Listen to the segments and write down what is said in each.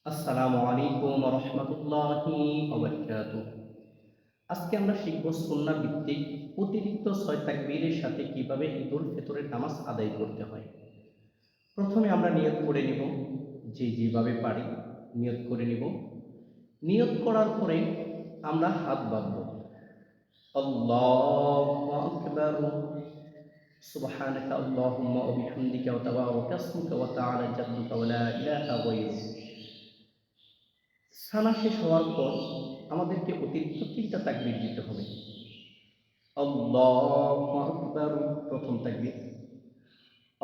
আসসালামু আলাইকুম ওয়া রাহমাতুল্লাহি ওয়া বারাকাতুহু। আজকে আমরা শিখব সুন্নাহ ভিত্তিক অতিরিক্ত ৬ তাকবীরের সাথে কিভাবে ঈদুল ফিতরের নামাজ আদায় করতে হয়। প্রথমে আমরা নিয়ত করে নিব, যেভাবে পারি নিয়ত করে নিব। নিয়ত করার পরে আমরা হাত বাঁধব। আল্লাহু আকবার, সুবহানাকা আল্লাহুম্মা ওয়া বিহামদিকা ওয়া তাবারাকা ইসমুকা ওয়া তাআলা জাদ্দুকা ওয়া লা ইলাহা গায়রুক। সানা শেষ হওয়ার পর আমাদেরকে অতিরিক্ত ৩ টা তাকবীর দিতে হবে। আল্লাহু আকবার প্রথম তাকবীর,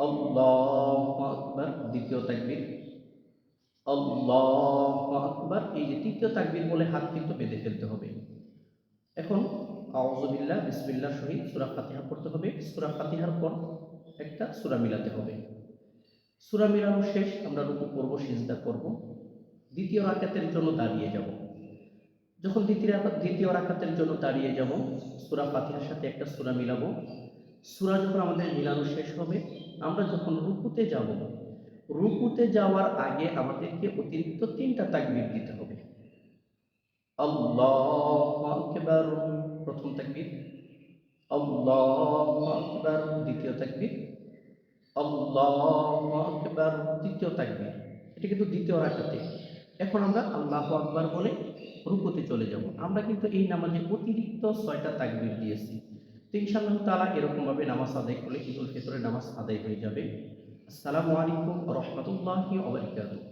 আল্লাহু আকবার দ্বিতীয় তাকবীর, আল্লাহু আকবার এই যে তৃতীয় তাকবীর বলে হাত কিন্তু বেঁধে ফেলতে হবে। এখন আউযু বিল্লাহ বিসমিল্লাহ সহিত সূরা ফাতিহা পড়তে হবে। সূরা ফাতিহার পর একটা সূরা মিলাতে হবে। সূরা মিলানো শেষ, আমরা রুকু করব, সিজদা করব। দ্বিতীয় রাকাতের জন্য দাঁড়িয়ে যাব। যখন দ্বিতীয় রাকাতের জন্য দাঁড়িয়ে যাব, সূরা ফাতিহার সাথে একটা সূরা মিলাবো। সূরা যখন আমাদের মিলানো শেষ হবে, আমরা যখন রুকুতে যাব, রুকুতে যাওয়ার আগে আমাদেরকে অতিরিক্ত ৩ টা তাকবীর দিতে হবে। আল্লাহু আকবার প্রথম তাকবীর, আল্লাহু আকবার দ্বিতীয় তাকবীর, আল্লাহু আকবার তৃতীয় তাকবীর। এটা কিন্তু দ্বিতীয় রাকাতে। এখন আমরা আল্লাহু আকবার বলে রুকুতে চলে যাব। আমরা কিন্তু এই নামাজে অতিরিক্ত ৬ টা তাকবীর দিয়েছি। তো ইনশাআল্লাহ তাআলা এরকমভাবে নামাজ আদায় করলে ঈদুল ফিতরের নামাজ আদায় হয়ে যাবে। আসসালামু আলাইকুম ওয়া রাহমাতুল্লাহি ওয়া বারাকাতুহু।